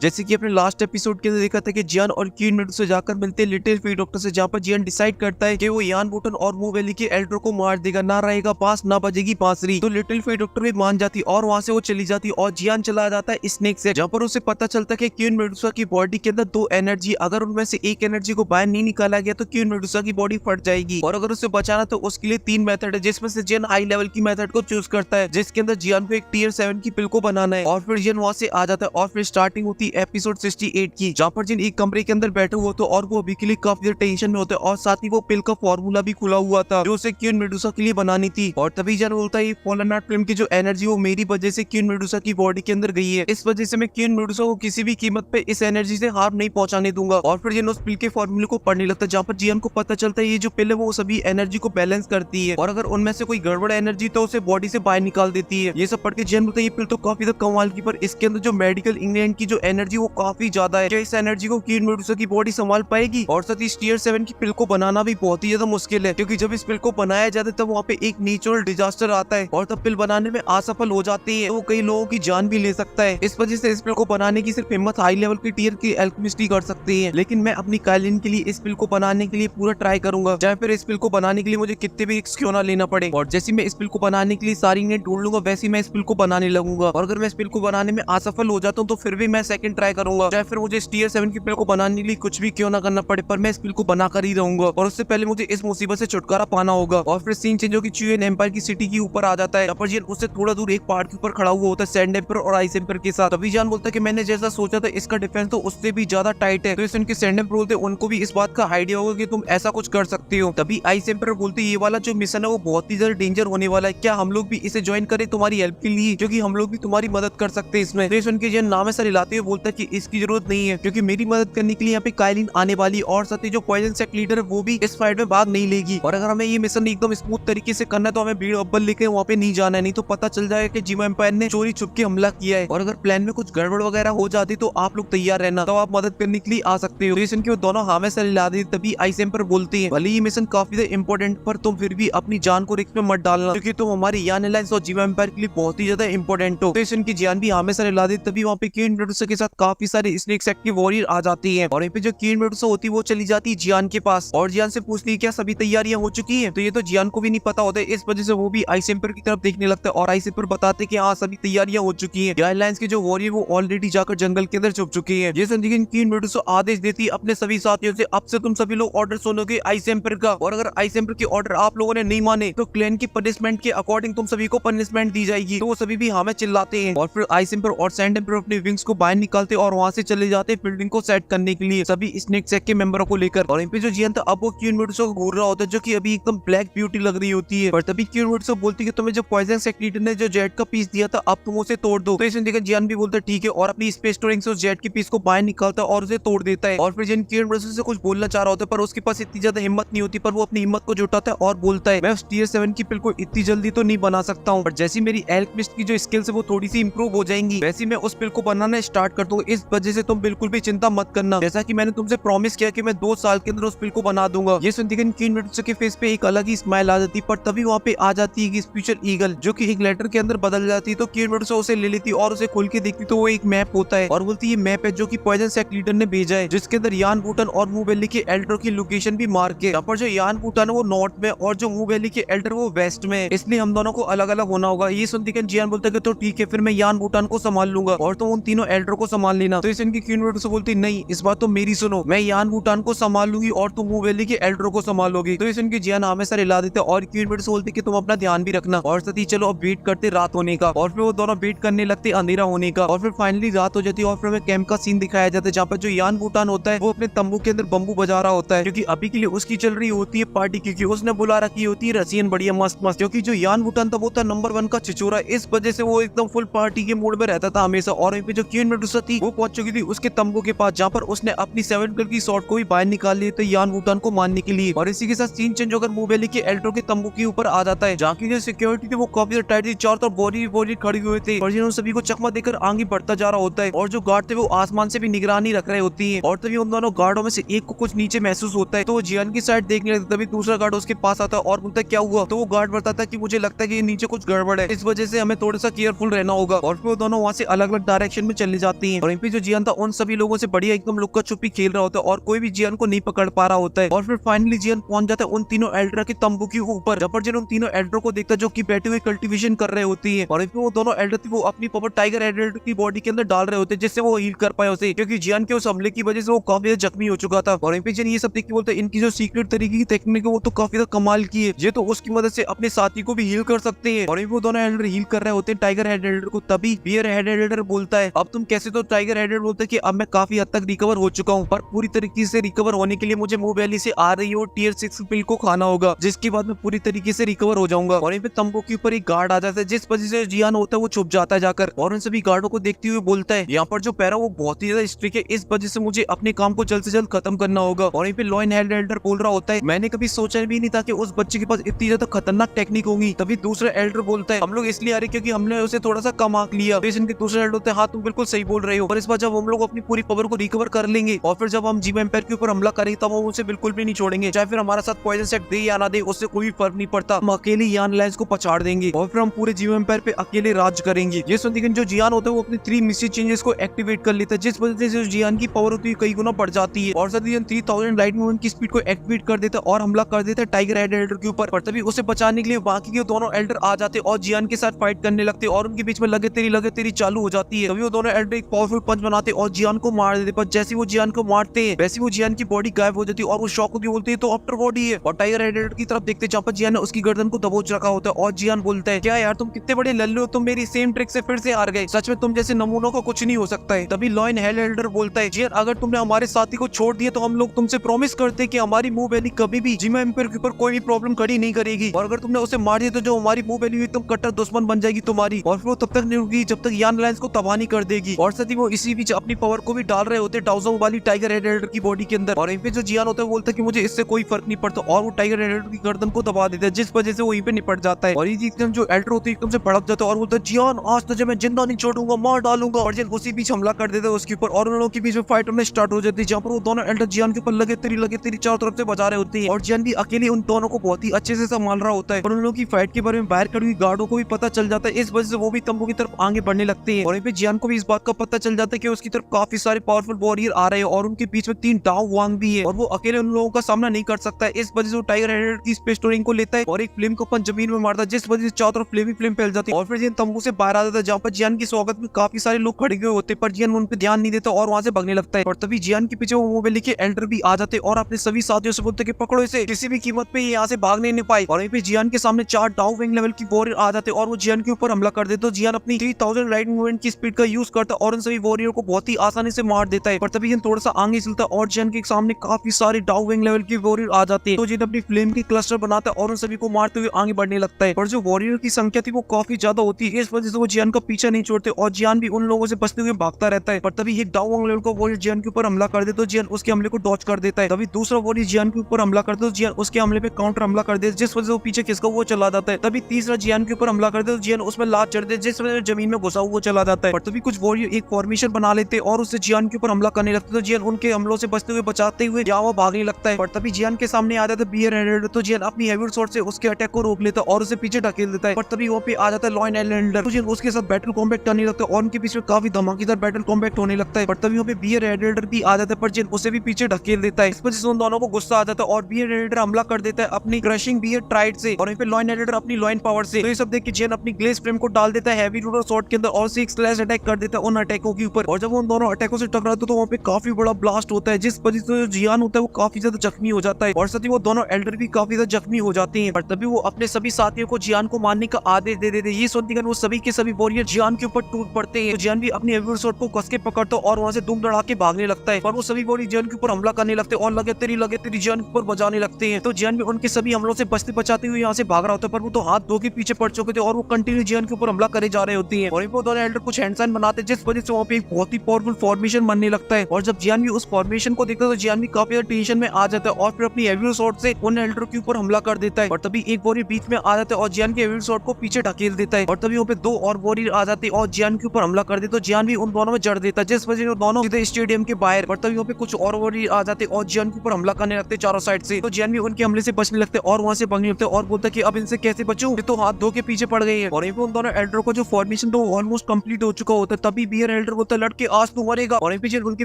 जैसे कि अपने लास्ट एपिसोड के अंदर देखा था कि जियान और क्वीन मेडुसा जाकर मिलते हैं लिटिल फी डॉक्टर से, जहाँ पर जियान डिसाइड करता है कि वो यान बूटन और मू वैली के एल्डर को मार देगा, ना रहेगा पास ना बजेगी बांसुरी। तो लिटिल फी डॉक्टर भी मान जाती और वहां से वो चली जाती और जियान चला जाता है स्नेक से, जहाँ पर उसे पता चलता है कि क्वीन मेडुसा की बॉडी के अंदर दो एनर्जी, अगर उनमें से एक एनर्जी को बाहर नहीं निकाला गया तो क्वीन मेडुसा की बॉडी फट जाएगी, और अगर उसे बचाना तो उसके लिए 3 मेथड है, जिसमें से जियान हाई लेवल की मेथड को चूज करता है, जिसके अंदर जियान को एक टियर 7 की पिल को बनाना है। और फिर जियान वहां से आ जाता है और फिर स्टार्टिंग होती है एपिसोड 68 की, जहाँ पर जिन एक कमरे के अंदर बैठे हुए थे और वो अभी के लिए काफी टेंशन में होते हैं, और साथ ही वो पिल का फॉर्मूला भी खुला हुआ था जो उसे क्वीन मेडुसा के लिए बनानी थी। और तभी जियान बोलता है फॉलन आर्ट फिल्म की जो एनर्जी वो मेरी वजह से क्वीन मेडुसा की बॉडी के अंदर गई है, इस वजह से मैं क्वीन मेडुसा को किसी भी कीमत पे इस एनर्जी से हार्म नहीं पहुंचाने दूंगा। और फिर जियान उस पिल के फॉर्मूले को पढ़ने लगता है, जहाँ पर जियान को पता चलता है ये जो पिल है वो सभी एनर्जी को बैलेंस करती है, और अगर उनमें से कोई गड़बड़ एनर्जी तो उसे बॉडी से बाहर निकाल देती है। ये सब पढ़ के जियान बोलता है ये पिल तो काफी ज्यादा कमाल की, पर इसके अंदर जो मेडिकल इंग्रेडिएंट की जो एनर्जी वो काफी ज्यादा है, क्या इस एनर्जी को क्वीन मेडुसा की बॉडी संभाल पाएगी? और साथ ही टियर 7 की पिल को बनाना भी बहुत ही ज्यादा मुश्किल है, क्योंकि जब इस पिल को बनाया जाता है तब वहाँ पे एक नेचुरल डिजास्टर आता है और तब पिल बनाने में असफल हो जाती है, वो कई लोगों की जान भी ले सकता है। इस वजह से इस पिल को बनाने की सिर्फ हिम्मत हाई लेवल की टियर की एल्केमिस्ट ही कर सकती है, लेकिन मैं अपनी काइलिन के लिए इस पिल को बनाने के लिए पूरा ट्राई करूंगा, चाहे फिर इस पिल को बनाने के लिए मुझे कितने भी रिस्क क्यों ना लेना पड़े। और जैसे मैं इस पिल को बनाने के लिए सारी इंग्रेडिएंट ढूंढ लूंगा वैसे मैं इस पिल को बनाने लगूंगा, और अगर मैं इस पिल को बनाने में असफल हो जाता हूँ तो फिर भी मैं सेकंड ट्राई करूंगा, चाहे फिर मुझे टियर 7 की पिल को बनाने के लिए कुछ भी क्यों ना करना पड़े, पर मैं इस पिल को बनाकर ही रहूंगा। और उससे पहले मुझे इस मुसीबत से छुटकारा पाना होगा। और फिर सीन चेंज होकर चुयन एम्पायर की सिटी के ऊपर आ जाता है, पर जियान उससे थोड़ा दूर एक पहाड़ के ऊपर खड़ा हुआ होता है सैंड एम्पर और आइस एम्पर के साथ। तभी जियान बोलता है कि मैंने जैसा सोचा था इसका डिफेंस तो उससे भी ज्यादा टाइट है, तो इस उनके सैंड एम्पर बोलते उनको भी इस बात का आइडिया होगा कि तुम ऐसा कुछ कर सकते हो। तभी आइस एम्पर बोलते ये वाला जो मिशन है वो बहुत ही ज्यादा डेंजर होने वाला है, क्या हम लोग भी इसे ज्वाइन करें तुम्हारी हेल्प के लिए, क्योंकि हम लोग भी तुम्हारी मदद कर सकते हैं इसमें। तो इस उनके जियान नाम ऐसा हिलाते हुए बोलता है कि इसकी जरूरत नहीं है, क्योंकि मेरी मदद करने के लिए यहाँ पे काइलिन आने वाली, और साथ ही जो पॉइजन सेक्ट लीडर है वो भी इस फाइट में भाग नहीं लेगी। और अगर हमें ये मिशन एकदम स्मूथ तरीके से करना है तो हमें भीड़ अब्बल लेके वहाँ पे नहीं जाना है, नहीं तो पता चल जाएगा कि जिमा एम्पायर ने चोरी छुप के हमला किया है, और अगर प्लान में कुछ गड़बड़ वगैरह हो जाती तो आप लोग तैयार रहना, तो आप मदद करने के लिए आ सकते हो। मिशन के दोनों हामे से हिला दी। तभी आइस एम्पर बोलती है भले ये मिशन काफी इंपोर्टेंट पर तुम फिर भी अपनी जान को रिस्क में मत डालना, क्योंकि तुम हमारी यान एलायंस और जिमा एम्पायर के लिए बहुत ही ज्यादा इंपोर्टेंट हो। तो इस उनकी जान भी हामे से हिला दी। तभी वहाँ पे क्वीन मेडुसा के साथ काफी सारे स्नेक सेक्ट की वॉरियर आ जाती है, और यहाँ पे जो क्वीन मेडुसा होती है वो चली जाती है जियान के पास, और जियान से पूछती है क्या सभी तैयारियां हो चुकी है। तो ये तो जियान को भी नहीं पता होता है, इस वजह से वो भी आइस एम्पर की तरफ देखने लगता है, और आइस एम्पर बताते हैं कि हाँ सभी तैयारियां हो चुकी है, एयरलाइंस के जो वॉरियर वो ऑलरेडी जाकर जंगल के अंदर छुप चुकी है। ये सुनकर क्वीन मेडुसा आदेश देती है अपने सभी साथियों से अब से तुम सभी लोग ऑर्डर सुनोगे आइस एम्पर का, और अगर आइस एम्पर के ऑर्डर आप लोगों ने नहीं माने तो क्लैन की पनिशमेंट के अकॉर्डिंग तुम सभी को पनिशमेंट दी जाएगी। तो वो सभी भी हमें चिल्लाते हैं, और फिर आइस एम्पर और सैंड एम्पर अपने विंग्स को बाहर निकालते और वहां से चले जाते हैं बिल्डिंग को सेट करने के लिए सभी स्नेक सेक्ट के मेंबरों को लेकर। और यहाँ पे जो जियान था अब वो क्वीन मेडुसा को घूर रहा होता है, जो कि अभी एकदम ब्लैक ब्यूटी लग रही होती है, पर तभी क्वीन मेडुसा बोलती है कि तुम्हें जो पॉइजन सेक्ट लीडर ने जो जेट का पीस दिया था अब तुम उसे तोड़ दो। तो इसे देखकर जियान भी बोलता है ठीक है, और अपनी स्पेस स्टोरिंग से उस जेट के पीस को बाहर निकालता है और उसे तोड़ देता है। और फिर जिन क्वीन मेडुसा से कुछ बोलना चाह रहा होता है पर उसके पास इतनी ज्यादा हिम्मत नहीं होती, पर वो अपनी हिम्मत को जुटाता है और बोलता है मैं उस टियर 7 की पिल को इतनी जल्दी तो नहीं बना सकता हूँ, पर जैसी मेरी एल्केमिस्ट की जो स्किल्स है वो थोड़ी सी इंप्रूव हो जाएंगी वैसी मैं उस पिल को बनाना स्टार्ट कर दूंगा, इस वजह से तुम बिल्कुल भी चिंता मत करना, जैसा कि मैंने तुमसे प्रॉमिस किया कि मैं 2 साल के अंदर उस पिल को बना दूंगा। ये सुनते क्वीन मेडुसा के फेस पे एक अलग ही स्माइल आ जाती, पर तभी वहाँ पे आ जाती है स्पेशल ईगल जो कि एक लेटर के अंदर बदल जाती है। तो क्वीन मेडुसा उसे ले लेती और उसे खोल के देखती तो वो एक मैप होता है, और बोलती है मैप है जो कि पॉइजन सेक्ट लीडर ने भेजा है, जिसके अंदर यान बूटन और मू वैली के एल्डर की लोकेशन भी मार्क है। यहाँ पर जो यान बूटन है वो नॉर्थ में और जो मू वैली के एल्डर वो वेस्ट में, इसलिए हम दोनों को अलग अलग होना होगा। ये सुनती जियान बोलता है तो ठीक है फिर मैं यान बूटन को संभाल लूंगा और तुम उन तीनों एल्डर को संभाल लेना। तो इनकी क्वीन मेडुसा बोलती नहीं इस बात तो मेरी सुनो, मैं यान बूटन को संभाल लूंगी और तुम मू वैली के एल्डर को संभालोगी। तो इनकी जियान हमेशा हिला देते और क्वीन मेडुसा बोलती कि तुम अपना ध्यान भी रखना, और साथ ही चलो अब वेट करते रात होने का। और फिर वो दोनों वेट करने लगते अंधेरा होने का, और फिर फाइनली रात हो जाती है और फिर हमें कैंप का सीन दिखाया जाता है जहाँ पर जो यान बूटन होता है वो अपने तंबू के अंदर बम्बू बजा रहा होता है, क्योंकि अभी के लिए उसकी चल रही होती है पार्टी, क्योंकि उसने बुला रखी होती है रसियन बढ़िया मस्त मस्त, क्योंकि जो यान बूटन था वो था नंबर 1 का छिछोरा, इस वजह से वो एकदम फुल पार्टी के मूड में रहता था हमेशा। और वहीं पे जो क्वीन मेडुसा थी वो पहुंच चुकी थी उसके तंबू के पास, जहाँ पर उसने अपनी 7 कलर की शॉट को भी बाहर निकाल लिया था यान बूटन को मारने के लिए। और इसी के साथ सीन चेंज होकर मू वैली के एल्डर के तंबू के ऊपर आ जाता है, जहाँ की जो सिक्योरिटी थी वो काफी टाइट थी, चारों तरफ बोरी खड़ी हुए थे, और जिन्होंने सभी को चकमा देकर आगे बढ़ता जा रहा होता है, और जो गार्ड थे वो आसमान से भी निगरानी रख रहे होती है। और तभी उन दोनों गार्डों में से एक को कुछ नीचे महसूस होता है, तो वो जियान की साइड देखने लगता है। तभी दूसरा गार्ड उसके पास आता है और बोलता है क्या हुआ। तो वो गार्ड बताता है कि मुझे लगता है कि नीचे कुछ गड़बड़ है, इस वजह से हमें थोड़ा सा केयरफुल रहना होगा। और फिर वो दोनों वहाँ से अलग अलग डायरेक्शन में चले जाते जाती है। और वहीं पे जो जियान था उन सभी लोगों से बढ़िया एकदम लुक्का छुपी खेल रहा होता है और कोई भी जियान को नहीं पकड़ पा रहा होता है। और फिर फाइनली जियान पहुंच जाता है उन तीनों एल्डर के तंबू के ऊपर, जब जिन उन तीनों एल्डर को देखता है जो कि बैठे हुए कल्टीवेशन कर रहे होती है। और वहीं पे वो दोनों एल्डर थी वो अपनी पावर टाइगर एल्डर की बॉडी के अंदर डाल रहे होते हैं जिससे वो हील कर पाए उसे, क्योंकि जियान के उस हमले की वजह से वो काफी जख्मी हो चुका था। और वहीं पे जिन ये सब देख के बोलते हैं इनकी जो सीक्रेट तरीके की टेक्निक है वो तो काफी ज्यादा कमाल की है, ये तो उसकी मदद से अपने साथी को भी हील कर सकते हैं। और वो दोनों एल्डर हील कर रहे होते हैं टाइगर हेड एल्डर को, तभी बियर हेड एल्डर बोलता है अब तुम कैसे, तो टाइगर हेड एल्डर बोलता है कि अब मैं काफी हद तक रिकवर हो चुका हूँ, पर पूरी तरीके से रिकवर होने के लिए मुझे मूव वैली से आ रही और टियर 6 पिल को खाना होगा, जिसके बाद मैं पूरी तरीके से रिकवर हो जाऊंगा। और पे तंबू के ऊपर एक गार्ड आ जाता है जिस वजह से जियान होता है वो छुप जाता है जाकर, और उन सभी गार्डों को देखते हुए बोलता है यहाँ पर जो पैरा वो बहुत ही ज्यादा स्ट्रिक्ट है, इस वजह से मुझे अपने काम को जल्द से जल्द खत्म करना होगा। और पे लॉयन हेड एल्डर बोल रहा होता है मैंने कभी सोचा भी नहीं था कि उस बच्चे के पास इतनी ज्यादा खतरनाक टेक्निक होगी। तभी दूसरा एल्डर बोलता है हम लोग इसलिए आ रहे क्योंकि हमने उसे थोड़ा सा कम आंक लिया। फिर इनके दूसरे एल्डर होते हैं हाँ तुम बिल्कुल सही बोल रहे हो, पर इस बार जब हम लोग अपनी पूरी पावर को रिकवर कर लेंगे और फिर जब हम जीवा एम्पायर के ऊपर हमला करेंगे तब हम उसे बिल्कुल भी नहीं छोड़ेंगे, चाहे फिर हमारा साथ पॉइजन सेट दे या ना दे उससे कोई फर्क नहीं पड़ता, हम अकेले यान लाइंस को पछाड़ देंगे और फिर हम पूरे जीवा एम्पायर पे अकेले राज करेंगे। ये सुनकर जो जियान होता है वो अपने 3 मिस्ट्री चेंजेस को एक्टिवेट कर लेता है जिस वजह से जियान की पावर होती है कई गुना बढ़ जाती है और साथ ही 3000 लाइट मूवमेंट की स्पीड को एक्टिवेट कर देता है और हमला कर देता है टाइगर हेड एल्डर के ऊपर। पर तभी उसे बचाने के लिए बाकी के दोनों एल्डर आ जाते और जियान के साथ फाइट करने लगते और उनके बीच में लगे तेरी चालू हो जाती है। तभी वो दोनों एल्डर एक पावरफुल पंच बनाते और जियान को मार देते, पर जैसे वो जियान को मारते हैं वैसे वो जियान की बॉडी गायब हो जाती है और वो शॉक होकर बोलती है तो आफ्टर बॉडी है। और टाइगर हेड एल्डर की तरफ देखते जहाँ पर जियान ने उसकी गर्दन को दबोच रखा होता है और जियान बोलता है क्या यार तुम कितने बड़े लल्लू हो, तुम मेरी सेम ट्रिक से फिर से हार गए, सच में तुम जैसे नमूनों को कुछ नहीं हो सकता है। तभी लॉयन हेड एल्डर बोलता है जियान अगर तुमने हमारे साथी को छोड़ दिया तो हम लोग तुमसे प्रॉमिस करते हैं कि हमारी मूव वैली कभी भी जिमा एम्पायर के ऊपर कोई भी प्रॉब्लम खड़ी नहीं करेगी, और अगर तुमने उसे मार दिया तो जो हमारी मूव वैली एकदम कट्टर दुश्मन बन जाएगी तुम्हारी, और फिर वो तब तक नहीं रुकेगी जब तक यान लाइंस को तबाह नहीं कर देगी। और साथ ही वो इसी बीच अपनी पावर को भी डाल रहे होते डाउजो वाली टाइगर हेड एल्डर की बॉडी के अंदर, और यहीं पे जो जियान होता है बोलता है कि मुझे इससे कोई फर्क नहीं पड़ता और वो टाइगर हेड एल्डर की गर्दन को दबा देता है जिस वजह से वो यहीं पे निपट जाता है। और ये एकदम जो एल्डर होती है एकदम से भड़क जाता है और बोलता है जियान आज तुझे मैं जिंदा नहीं छोड़ूंगा, मार डालूंगा, और जियान उसी बीच हमला कर देता है उसके ऊपर और उन लोगों के बीच में फाइट होने स्टार्ट हो जाती है जहाँ पर वो दोनों एल्डर जियान के ऊपर लगे तेरी चारों तरफ से बजा रहे होते हैं और जियान भी अकेले उन दोनों को बहुत ही अच्छे से संभाल रहा होता है। और उन लोगों की फाइट के बारे में बाहर खड़ी हुई गार्डों को भी पता चल जाता है, इस वजह से वो भी तंबू की तरफ आगे बढ़ने लगते हैं। और यहाँ पे जियान को भी इस बात का पता चल जाता है कि उसकी तरफ काफी सारे पावरफुल वॉरियर आ रहे हैं और उनके बीच में 3 डाउ वांग भी है और वो अकेले उन लोगों का सामना नहीं कर सकता है। इस वजह से वो टाइगर हेड की स्पेस स्टोरिंग को लेता है और एक फ्लेम को अपन जमीन में मारता है जिस वजह से चारों तरफ फ्लेम फैल जाती है और फिर जियान तंबू से बाहर आ जाता है जहाँ पर जियान के स्वागत में काफी सारे लोग खड़े हुए होते हैं, पर जियान उन पे ध्यान नहीं देता और वहां से भागने लगता है। और तभी जियान के पीछे वो मूव वैली के एल्डर भी आ जाते और अपने सभी साथियों से बोलते कि पकड़ो इसे, किसी भी कीमत पे यहाँ से भाग नहीं पाए। और वहीं पे जियान के सामने 4 डाउ विंग लेवल की वॉरियर आ जाते और वो जियान के ऊपर हमला कर देते तो जियान अपनी 3000 लाइट मूवमेंट की स्पीड का यूज करता और उन सभी वॉरियर को बहुत ही आसानी से मार देता है। पर तभी जियान थोड़ा सा आगे चलता है और जियान के सामने काफी सारे डाउ विंग लेवल की वॉरियर आ जाते हैं तो जियान अपनी फ्लेम की क्लस्टर बनाता है और उन सभी को मारते हुए आगे बढ़ने लगता है। पर जो वॉरियर की संख्या थी वो काफी ज्यादा होती है, इस वजह से वो जियान का पीछा नहीं छोड़ते और जियान भी उन लोगों से बचते हुए भागता रहता है। पर तभी एक डाउ विंग लेवल का वॉरियर जियान के ऊपर हमला कर दे तो जियान उसके हमले को डॉच कर देता है। तभी दूसरा वॉरियर जियान के ऊपर हमला करता है तो जियान उसके हमले पे काउंटर हमला कर दे जिस वजह से वो पीछे खिसका वो चला जाता है। तभी तीसरा जियान के ऊपर हमला कर दे तो जियान उसमें लात चढ़ दे जिस वजह से जमीन में घुसा हुआ चला जाता है। पर तभी कुछ वॉरियर एक फॉर्मेशन बना लेते और उससे जियान के ऊपर हमला करने लगते तो जियान उनके हमलों से बचते हुए बचाते हुए यहाँ वो भागने लगता है। पर तभी जियान के सामने आ जाता है बियर एल्डर तो जियान अपनी हेवी स्वॉर्ड से उसके अटैक को रोक लेता और उसे पीछे ढकेल देता है। पर तभी वहाँ पे आ जाता है लॉयन एल्डर तो जियान उसके साथ बैटल कॉम्बैट करने लगता है और उनके बीच में काफी धमाकेदार बैटल कॉम्बैट होने लगता है। पर तभी वहाँ पे बियर एल्डर भी आ जाता है पर जियान उसे भी पीछे ढकेल देता है। इस वजह से उन दोनों को गुस्सा आ जाता है और बियर एल्डर हमला कर देता है अपनी क्रशिंग बियर ट्राइड से और वहीं पे लॉयन एल्डर अपनी लॉयन पावर से। तो ये सब देख के जियान अपनी ग्लेस फ्रेम को डाल देता है हैवी रूलर स्वॉर्ड के अंदर और से एक स्लैश अटैक कर देता है उन अटैकों के ऊपर। और जब उन दोनों अटैकों से टकराते हैं तो वहाँ पे काफी बड़ा ब्लास्ट होता है जिस वजह से जियान होता है वो काफी ज्यादा जख्मी हो जाता है और साथ ही वो दोनों एल्डर भी काफी ज्यादा जख्मी हो जाते हैं। पर तभी वो अपने सभी साथियों को जियान को मारने का आदेश दे देते हैं। ये सुनकर वो सभी के सभी वॉरियर जियान के ऊपर टूट पड़ते हैं तो जियान भी अपनी हेवी स्वॉर्ड को कस के पकड़ता और वहां से दुम दड़ा के भागने लगता है। पर वो सभी वॉरियर जियान के ऊपर हमला करने लगते और लगे तेरी जियान के ऊपर बजाने लगते हैं तो जियान भी उनके सभी हमलों से बचते बचाते हुए यहाँ से भाग रहा होता है। पर वो तो हाथ धो के पीछे पड़ चुके थे और वो कंटिन्यू जियान के ऊपर हमला करे जा रहे होती है। और वो दोनों एल्डर कुछ हैंड साइन बनाते हैं जिस वजह से वहाँ पे एक बहुत ही पावरफुल फॉर्मेशन बनने लगता है। और जब जियान भी उस फॉर्मेशन को देखता है तो जियान भी काफी ज्यादा टेंशन में आ जाता है और फिर अपनी हेवी स्वॉर्ड से उन एल्डर के ऊपर हमला कर देता है। और तभी एक वॉरियर बीच में आ जाता है और जियान के हेवी स्वॉर्ड को पीछे ढकेल देता है। और तभी वहाँ पे 2 और वॉरियर आ जाते हैं और जियान के ऊपर हमला कर देते तो जियान भी उन दोनों में जड़ देता है जिस वजह से दोनों सीधे स्टेडियम के बाहर। और तभी वहाँ पे कुछ और वॉरियर आ जाते और जियान के ऊपर हमला करने लगते चारों साइड से तो जियान भी उनके हमले से बचने लगते और वहाँ से भागने लगते और बोलता कि अब इनसे कैसे बचूं, ये तो हाथ धो के पीछे पड़ गई है। और उन दोनों एल्डर को जो फॉर्मेशन तो ऑलमोस्ट कंप्लीट हो चुका होता है तभी बियर एल्डर बोलता है लड़के आज तू मरेगा, और पीछे उनकी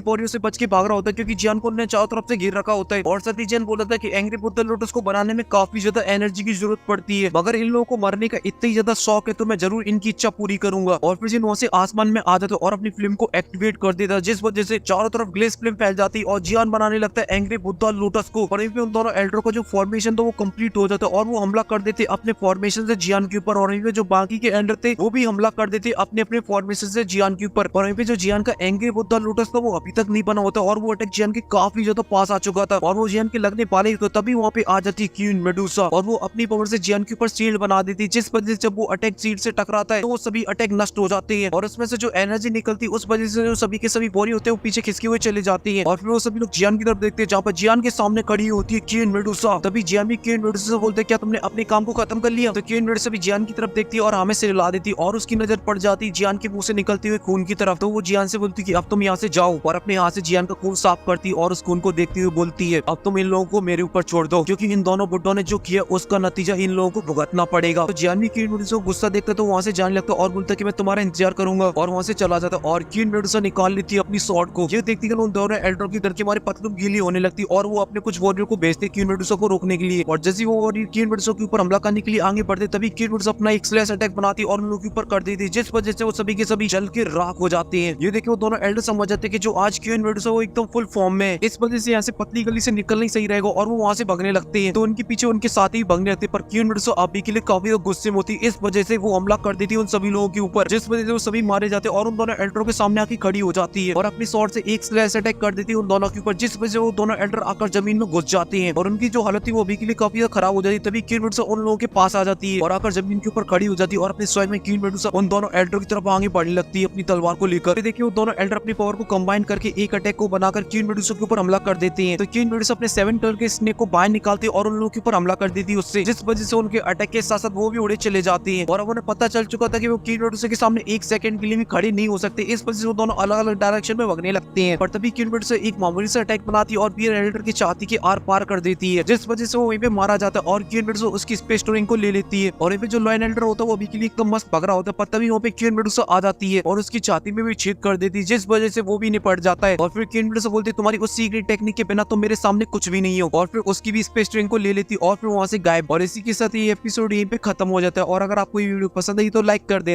पोरियों से बच के भाग रहा होता है क्योंकि जियान को उन्होंने चारों तरफ से घेर रखा होता है। और साथ ही जियान बोला था कि एंग्री बुद्धा लोटस को बनाने में काफी ज्यादा एनर्जी की जरूरत पड़ती है, मगर इन लोगों को मरने का इतना ही ज्यादा शौक है तो मैं जरूर इनकी इच्छा पूरी करूंगा। और फिर जिन वहां से आसमान में आ जाता और अपनी फिल्म को एक्टिवेट कर देता, जिस वजह से चारों तरफ ग्लेस फिल्म फैल जाती और जियान बनाने लगता है एंग्री बुद्धा लोटस को। और उन दोनों एल्डर का जो फॉर्मेशन था वो कंप्लीट हो जाता और वो हमला कर देते अपने फॉर्मेशन से जियान के ऊपर। और जो बाकी के एल्डर थे वो भी हमला कर देते अपने अपने फॉर्मेशन से जियान के ऊपर। और जो जियान का एंग्री बुद्धा लोटस था वो अभी तक नहीं बना होता और वो अटैक जियान के काफी ज्यादा पास आ चुका था और वो जियान के लगने वाले तो तभी वहाँ पे आ जाती क्वीन मेडुसा और वो अपनी पावर से जियान के ऊपर शील्ड बना देती, जिस वजह से जब वो अटैक शील्ड से टकराता है तो वो सभी अटैक नष्ट हो जाते हैं। और उसमें से जो एनर्जी निकलती है उस वजह से जो सभी के सभी बोरी होते हैं वो पीछे खिसके हुए चले जाती है। और फिर वो सभी लोग जियान की तरफ देखते हैं जहाँ पर जियान के सामने खड़ी होती है क्वीन मेडुसा। तभी जियान भी क्वीन मेडुसा से बोलते हैं क्या तुमने अपने काम को खत्म कर लिया? तो क्वीन मेडुसा भी जियान की तरफ देखती है और हमें से हिला देती और उसकी नजर पड़ जाती है जियान के मुंह से निकलते हुए खून की तरफ। तो वो जियान से बोलती कि अब तुम यहाँ से जाओ और अपने हाथ से जियान का खून साफ करती और उस खून को देखते हुए बोलती है अब तुम इन लोगों को मेरे ऊपर छोड़ दो क्योंकि इन दोनों बुड्ढों ने जो किया उसका नतीजा इन लोगों को भुगतना पड़ेगा। तो जियान भी क्वीन मेडुसा को गुस्सा देखता तो वहाँ से जाने लगता और बोलता कि मैं तुम्हारा इंतजार करूंगा और वहाँ से चला जाता। और क्वीन मेडुसा निकाल लेती है अपनी स्वॉर्ड को। ये देखती उन दोनों एल्डर की डर के मारे पतलून गीली होने लगती और वो अपने कुछ वॉरियर को भेजते क्वीन मेडुसा को रोकने के लिए। और जैसे वो वॉरियर क्वीन मेडुसा के ऊपर हमला करने के लिए आगे बढ़ते तभी क्वीन मेडुसा अपना एक स्लैश अटैक बनाती और उन लोगों के ऊपर कर देती जिस वजह से वो सभी के सभी जल के राख हो जाते हैं। ये देखिए वो दोनों एल्डर समझ जाते हैं कि जो आज क्वीन मेडुसा वो एकदम फुल फॉर्म में है, इस वजह से यहाँ से पतली गली से निकलना ही सही रहेगा और वो वहाँ से भागने लगते हैं। तो उनके पीछे उनके साथ ही भागने लगते पर क्वीन मेडुसा अभी के लिए काफी गुस्से में होती, इस वजह से वो हमला कर देती उन सभी लोगों के ऊपर, जिस वजह से वो सभी मारे जाते और उन दोनों एल्डरों के सामने आके खड़ी हो जाती है और अपनी स्वॉर्ड से एक स्लैश अटैक कर देती है उन दोनों के ऊपर, जिस वजह से वो दोनों एल्डर आकर जमीन में घुस जाते हैं और उनकी जो हालत थी वो अभी के लिए काफी खराब हो जाती है। तभी क्वीन मेडुसा उन लोगों के पास आ जाती है और आकर जमीन के ऊपर खड़ी हो जाती है और अपने स्वयं में क्वीन मेडुसा उन दोनों एल्डर की तरफ आगे बढ़ने लगती है अपनी तलवार को लेकर। देखिए वो दोनों एल्डर अपनी पावर को कंबाइन करके एक अटैक को बनाकर क्वीन मेडुसा के ऊपर हमला कर देते हैं। तो क्वीन मेडुसा अपने 7 कलर के स्नेक को बाहर निकालती है और उन लोगों के ऊपर हमला कर देती है उससे, जिस वजह से उनके अटैक के साथ साथ वो भी उड़े चले जाते हैं। और अब उन्हें पता चल चुका था कि वो क्वीन मेडुसा के सामने एक सेकंड के लिए भी खड़े नहीं हो सकते, इस वजह से वो दोनों अलग अलग डायरेक्शन में भागने लगते हैं। पर तभी क्वीन मेडुसा एक मामूली से अटैक बनाती है और बियर एल्डर की छाती के आर पार कर देती है, जिस वजह से वो वहीं पे मारा जाता है और क्वीन मेडुसा उसकी स्पेस स्टोरिंग को ले लेती है। और जो लॉयन एल्डर होता है वो अभी के लिए एकदम मस्त भग रहा होता है, पर तभी वहाँ पे क्वीन मेडुसा आ जाती है और उसकी छाती में भी छेद कर देती है, जिस वजह से वो भी निपट जाता है। और फिर क्वीन मेडुसा बोलती है तुम्हारी उस सीक्रेट टेक्निक के बिना तो मेरे सामने कुछ भी नहीं हो, और फिर उसकी भी स्पेस स्टोरिंग को ले लेती और फिर वहाँ से गायब। और इसी के साथ ये एपिसोड यहीं पे खत्म हो जाता है। और अगर आपको ये वीडियो पसंद आई तो लाइक कर दे।